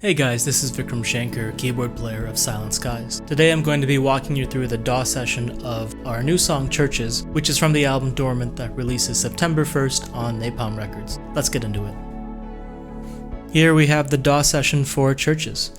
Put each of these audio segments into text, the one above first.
Hey guys, this is Vikram Shankar, keyboard player of Silent Skies. Today I'm going to be walking you through the DAW session of our new song Churches, which is from the album Dormant that releases September 1st on Napalm Records. Let's get into it. Here we have the DAW session for Churches.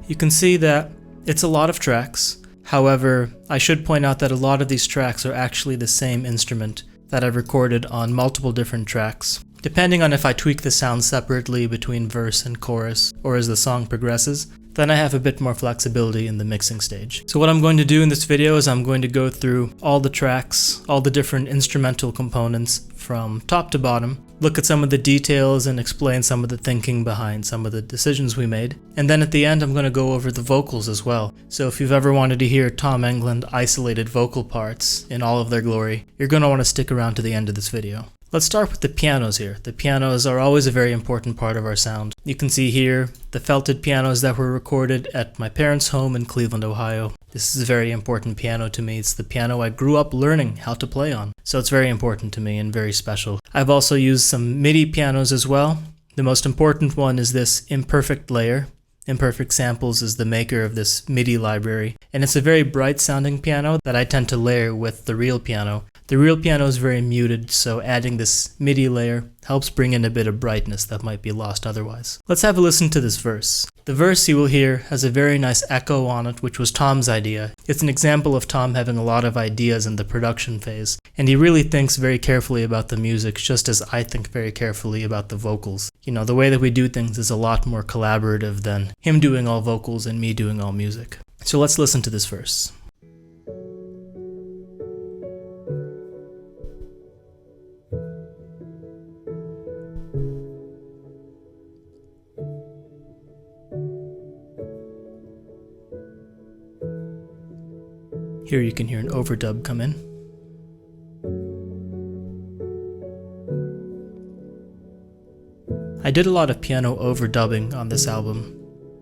You can see that it's a lot of tracks. However, I should point out that a lot of these tracks are actually the same instrument that I've recorded on multiple different tracks. Depending on if I tweak the sound separately between verse and chorus, or as the song progresses, then I have a bit more flexibility in the mixing stage. So what I'm going to do in this video is I'm going to go through all the tracks, all the different instrumental components from top to bottom, look at some of the details and explain some of the thinking behind some of the decisions we made. And then at the end I'm going to go over the vocals as well. So if you've ever wanted to hear Tom Englund isolated vocal parts in all of their glory, you're going to want to stick around to the end of this video. Let's start with the pianos here. The pianos are always a very important part of our sound. You can see here the felted pianos that were recorded at my parents' home in Cleveland, Ohio. This is a very important piano to me. It's the piano I grew up learning how to play on. So it's very important to me and very special. I've also used some MIDI pianos as well. The most important one is this Imperfect layer. Imperfect Samples is the maker of this MIDI library, and it's a very bright sounding piano that I tend to layer with the real piano. The real piano is very muted, so adding this MIDI layer helps bring in a bit of brightness that might be lost otherwise. Let's have a listen to this verse. The verse you will hear has a very nice echo on it, which was Tom's idea. It's an example of Tom having a lot of ideas in the production phase, and he really thinks very carefully about the music, just as I think very carefully about the vocals. You know, the way that we do things is a lot more collaborative than him doing all vocals and me doing all music. So let's listen to this verse. Here you can hear an overdub come in. I did a lot of piano overdubbing on this album,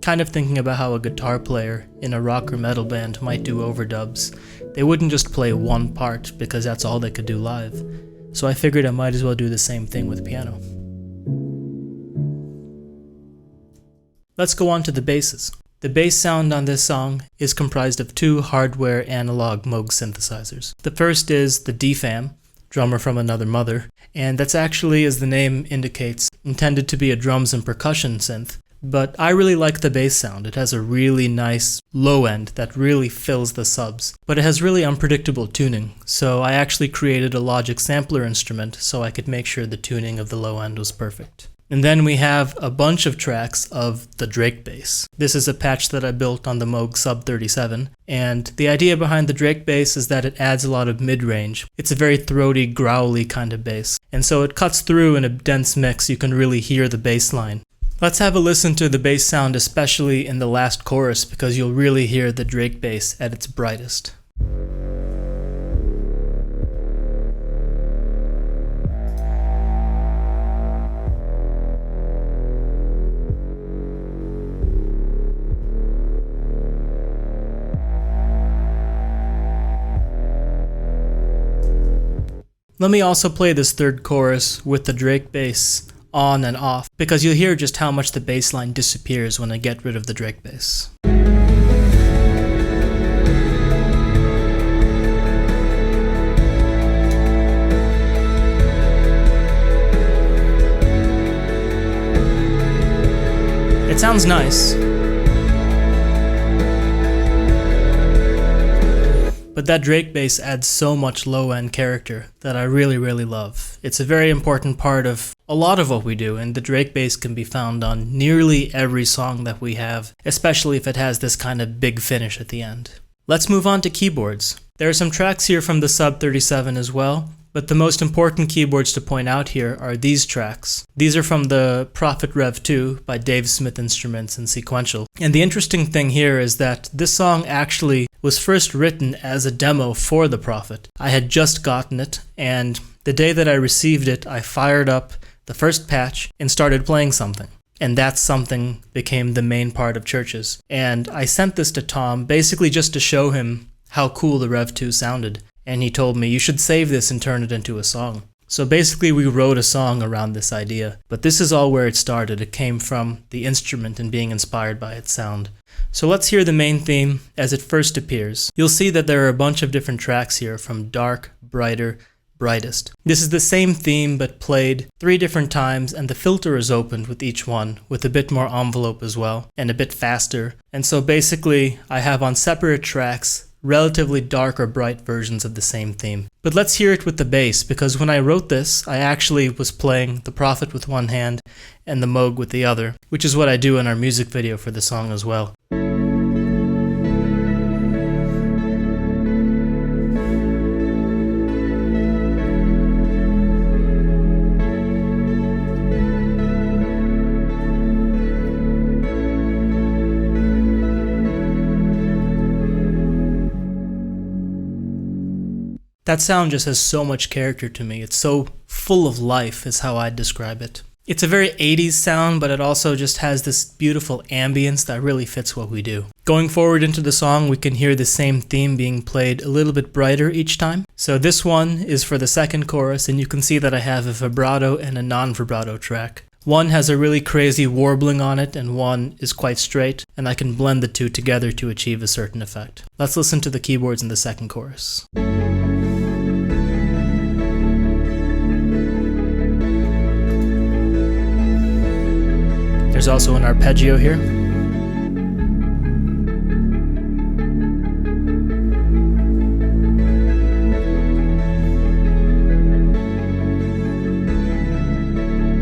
kind of thinking about how a guitar player in a rock or metal band might do overdubs. They wouldn't just play one part because that's all they could do live. So I figured I might as well do the same thing with piano. Let's go on to the basses. The bass sound on this song is comprised of two hardware analog Moog synthesizers. The first is the DFAM, Drummer from Another Mother, and that's actually, as the name indicates, intended to be a drums and percussion synth. But I really like the bass sound. It has a really nice low end that really fills the subs, but it has really unpredictable tuning, so I actually created a Logic sampler instrument so I could make sure the tuning of the low end was perfect. And then we have a bunch of tracks of the Drake bass. This is a patch that I built on the Moog Sub-37, and the idea behind the Drake bass is that it adds a lot of mid-range. It's a very throaty, growly kind of bass, and so it cuts through in a dense mix. You can really hear the bass line. Let's have a listen to the bass sound, especially in the last chorus, because you'll really hear the Drake bass at its brightest. Let me also play this third chorus with the Drake bass on and off, because you'll hear just how much the bass line disappears when I get rid of the Drake bass. It sounds nice, but that Drake bass adds so much low-end character that I really love. It's a very important part of a lot of what we do, and the Drake bass can be found on nearly every song that we have, especially if it has this kind of big finish at the end. Let's move on to keyboards. There are some tracks here from the Sub-37 as well, but the most important keyboards to point out here are these tracks. These are from the Prophet Rev 2 by Dave Smith Instruments and Sequential. And the interesting thing here is that this song actually was first written as a demo for the Prophet. I had just gotten it, and the day that I received it, I fired up the first patch and started playing something. And that something became the main part of Churches. And I sent this to Tom basically just to show him how cool the Rev 2 sounded. And he told me, you should save this and turn it into a song. So basically we wrote a song around this idea, but this is all where it started. It came from the instrument and being inspired by its sound. So let's hear the main theme as it first appears. You'll see that there are a bunch of different tracks here, from dark, brighter, brightest. This is the same theme but played 3 different times, and the filter is opened with each one, with a bit more envelope as well, and a bit faster. And so basically I have on separate tracks relatively dark or bright versions of the same theme. But let's hear it with the bass, because when I wrote this, I actually was playing the Prophet with one hand and the Moog with the other, which is what I do in our music video for the song as well. That sound just has so much character to me. It's so full of life is how I'd describe it. It's a very 80s sound, but it also just has this beautiful ambience that really fits what we do. Going forward into the song, we can hear the same theme being played a little bit brighter each time. So this one is for the second chorus, and you can see that I have a vibrato and a non-vibrato track. One has a really crazy warbling on it, and one is quite straight, and I can blend the two together to achieve a certain effect. Let's listen to the keyboards in the second chorus. There's also an arpeggio here.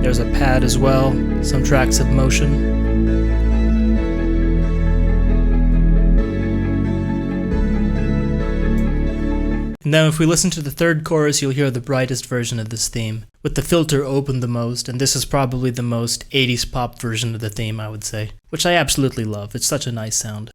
There's a pad as well, some tracks of motion. And then if we listen to the third chorus, you'll hear the brightest version of this theme, with the filter open the most, and this is probably the most 80s pop version of the theme, I would say, which I absolutely love. It's such a nice sound.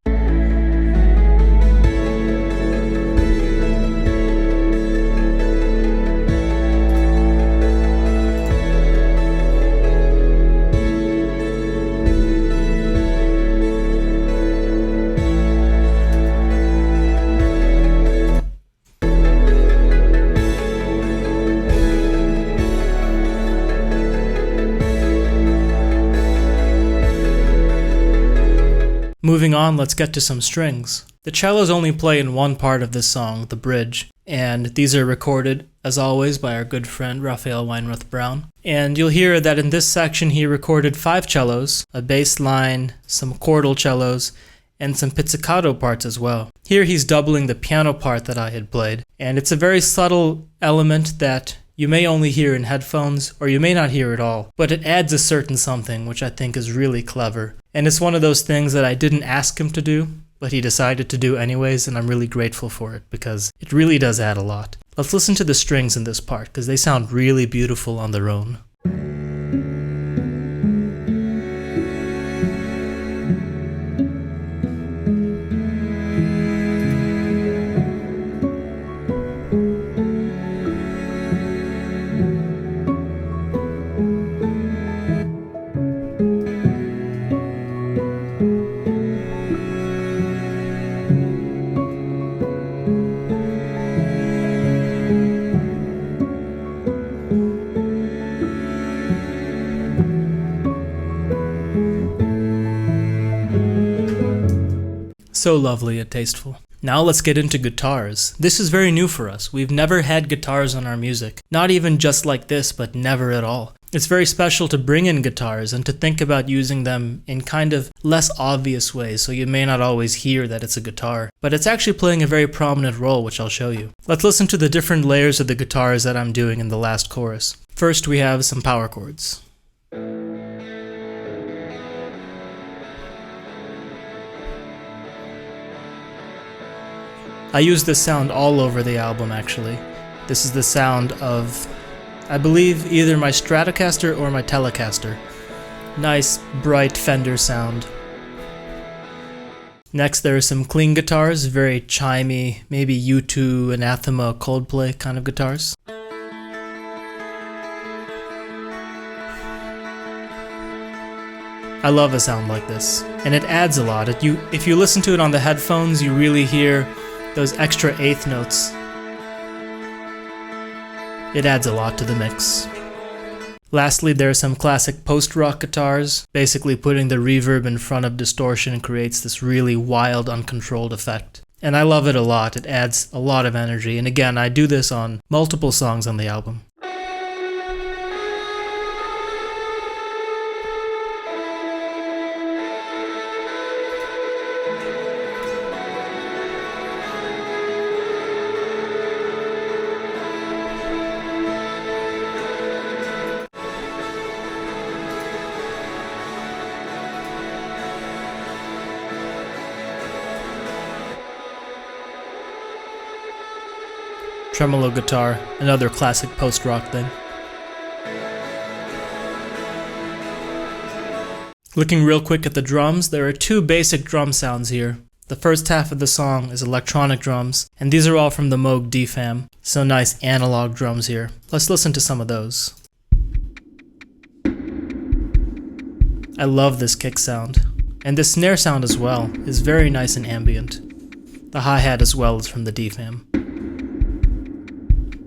Moving on, let's get to some strings. The cellos only play in one part of this song, the bridge, and these are recorded, as always, by our good friend Raphael Weinroth Brown. And you'll hear that in this section he recorded 5 cellos, a bass line, some chordal cellos, and some pizzicato parts as well. Here he's doubling the piano part that I had played, and it's a very subtle element that you may only hear in headphones, or you may not hear at all, but it adds a certain something which I think is really clever. And it's one of those things that I didn't ask him to do, but he decided to do anyways, and I'm really grateful for it, because it really does add a lot. Let's listen to the strings in this part, because they sound really beautiful on their own. So lovely and tasteful. Now let's get into guitars. This is very new for us. We've never had guitars on our music. Not even just like this, but never at all. It's very special to bring in guitars and to think about using them in kind of less obvious ways, so you may not always hear that it's a guitar. But it's actually playing a very prominent role, which I'll show you. Let's listen to the different layers of the guitars that I'm doing in the last chorus. First we have some power chords. I use this sound all over the album, actually. This is the sound of, I believe, either my Stratocaster or my Telecaster. Nice, bright Fender sound. Next, there are some clean guitars, very chimey, maybe U2, Anathema, Coldplay kind of guitars. I love a sound like this, and it adds a lot. If you listen to it on the headphones, you really hear those extra eighth notes. It adds a lot to the mix. Lastly, there are some classic post-rock guitars. Basically putting the reverb in front of distortion creates this really wild, uncontrolled effect. And I love it a lot. It adds a lot of energy. And again, I do this on multiple songs on the album. Tremolo guitar, another classic post-rock thing. Looking real quick at the drums, there are two basic drum sounds here. The first half of the song is electronic drums, and these are all from the Moog DFAM, so nice analog drums here. Let's listen to some of those. I love this kick sound, and the snare sound as well is very nice and ambient. The hi-hat as well is from the DFAM.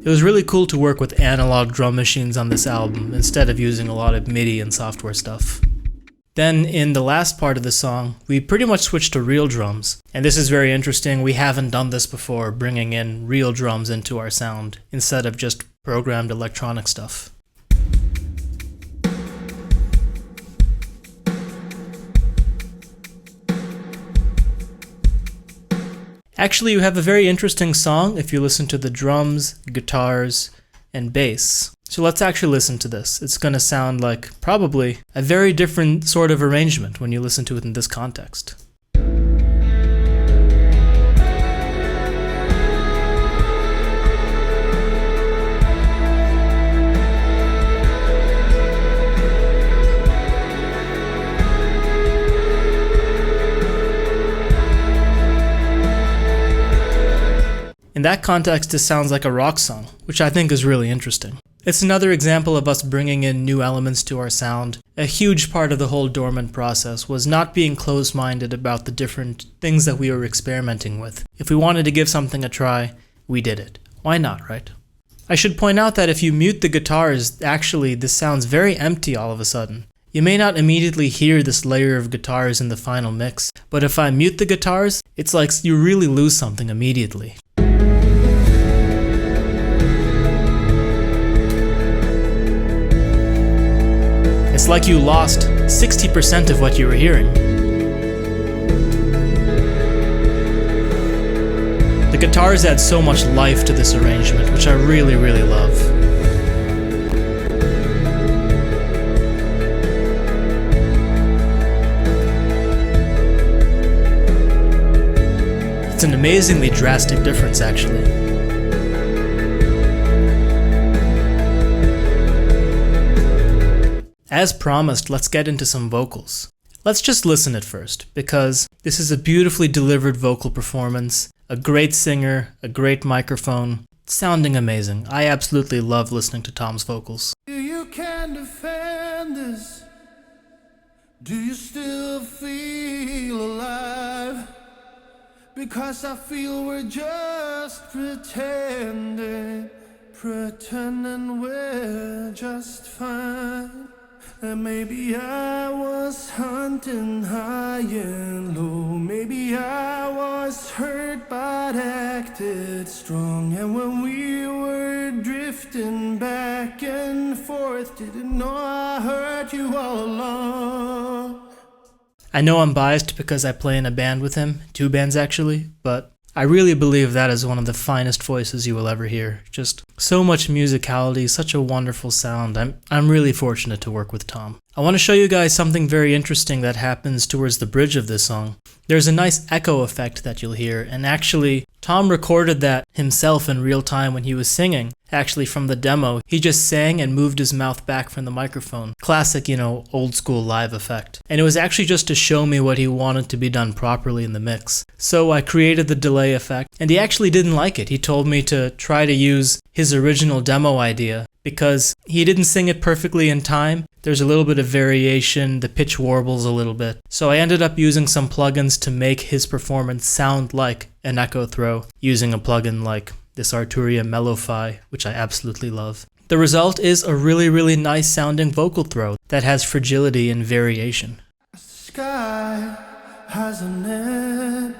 It was really cool to work with analog drum machines on this album instead of using a lot of MIDI and software stuff. Then in the last part of the song, we pretty much switched to real drums. And this is very interesting. We haven't done this before, bringing in real drums into our sound instead of just programmed electronic stuff. Actually, you have a very interesting song if you listen to the drums, guitars, and bass. So let's actually listen to this. It's going to sound like probably a very different sort of arrangement when you listen to it in this context. In that context, this sounds like a rock song, which I think is really interesting. It's another example of us bringing in new elements to our sound. A huge part of the whole Dormant process was not being closed-minded about the different things that we were experimenting with. If we wanted to give something a try, we did it. Why not, right? I should point out that if you mute the guitars, actually this sounds very empty all of a sudden. You may not immediately hear this layer of guitars in the final mix, but if I mute the guitars, it's like you really lose something immediately. It's like you lost 60% of what you were hearing. The guitars add so much life to this arrangement, which I really, really love. It's an amazingly drastic difference, actually. As promised, let's get into some vocals. Let's just listen at first, because this is a beautifully delivered vocal performance, a great singer, a great microphone, sounding amazing. I absolutely love listening to Tom's vocals. You can defend this. Do you still feel alive? Because I feel we're just pretending we're just fine. And maybe I was hunting high and low. Maybe I was hurt but acted strong. And when we were drifting back and forth, didn't know I hurt you all along. I know I'm biased because I play in a band with him, 2 bands actually, but I really believe that is one of the finest voices you will ever hear. Just so much musicality, such a wonderful sound. I'm really fortunate to work with Tom. I want to show you guys something very interesting that happens towards the bridge of this song. There's a nice echo effect that you'll hear, and actually, Tom recorded that himself in real time when he was singing. Actually, from the demo, he just sang and moved his mouth back from the microphone. Classic, old school live effect. And it was actually just to show me what he wanted to be done properly in the mix. So I created the delay effect, and he actually didn't like it. He told me to try to use his original demo idea, because he didn't sing it perfectly in time. There's a little bit of variation, the pitch warbles a little bit. So I ended up using some plugins to make his performance sound like an echo throw, using a plugin like this Arturia Mellow-Fi, which I absolutely love. The result is a really nice sounding vocal throw that has fragility and variation. The sky has an end.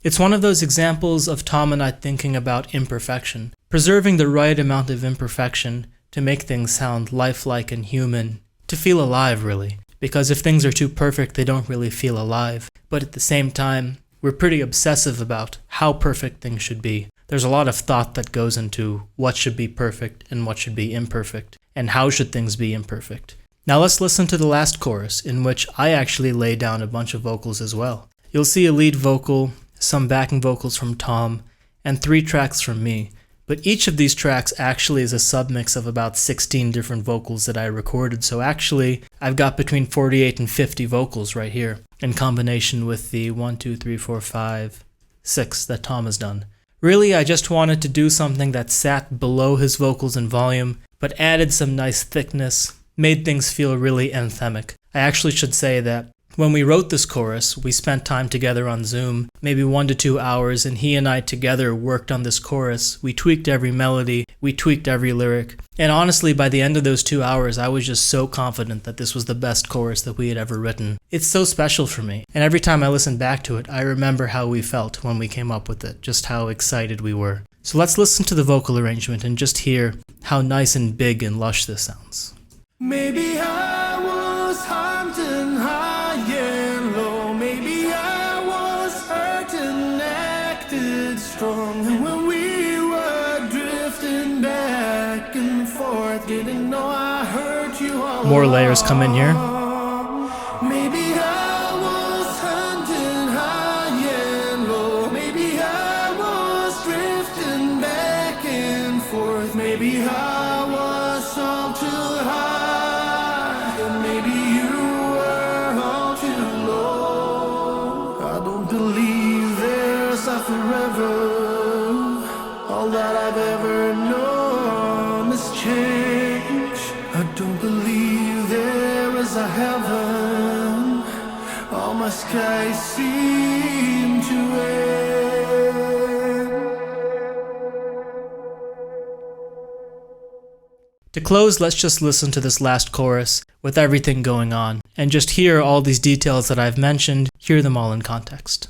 It's one of those examples of Tom and I thinking about imperfection, preserving the right amount of imperfection to make things sound lifelike and human, to feel alive really, because if things are too perfect they don't really feel alive, but at the same time, we're pretty obsessive about how perfect things should be. There's a lot of thought that goes into what should be perfect and what should be imperfect, and how should things be imperfect. Now let's listen to the last chorus, in which I actually lay down a bunch of vocals as well. You'll see a lead vocal, some backing vocals from Tom, and 3 tracks from me, but each of these tracks actually is a submix of about 16 different vocals that I recorded, so actually I've got between 48 and 50 vocals right here, in combination with the 1, 2, 3, 4, 5, 6 that Tom has done. Really, I just wanted to do something that sat below his vocals in volume, but added some nice thickness, made things feel really anthemic. I actually should say that when we wrote this chorus, we spent time together on Zoom, maybe 1 to 2 hours, and he and I together worked on this chorus. We tweaked every melody, we tweaked every lyric, and honestly, by the end of those 2 hours, I was just so confident that this was the best chorus that we had ever written. It's so special for me, and every time I listen back to it, I remember how we felt when we came up with it, just how excited we were. So let's listen to the vocal arrangement and just hear how nice and big and lush this sounds. Maybe I was hunting high and low. Maybe I was hurt and acted strong. And when we were drifting back and forth, didn't know I hurt you all. More layers come in here. Maybe I was hunting high and low. Maybe I was drifting back and forth. Maybe I was all too high. Forever, all that I've ever known is change. I don't believe there is a heaven. All my skies seem to end. To close, let's just listen to this last chorus with everything going on, and just hear all these details that I've mentioned, hear them all in context.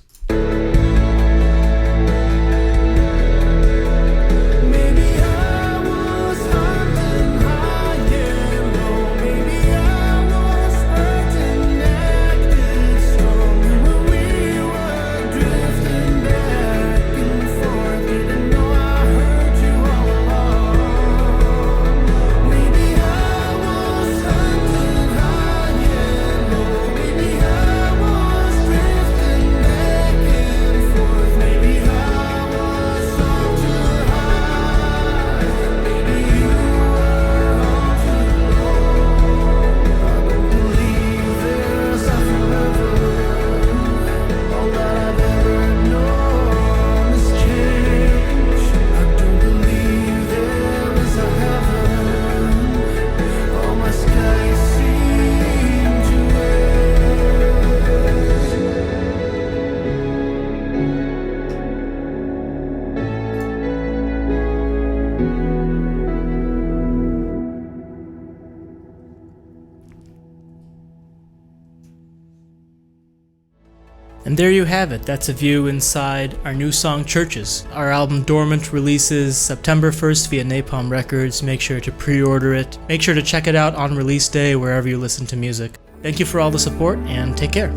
And there you have it, that's a view inside our new song Churches. Our album Dormant releases September 1st via Napalm Records. Make sure to pre-order it. Make sure to check it out on release day wherever you listen to music. Thank you for all the support and take care.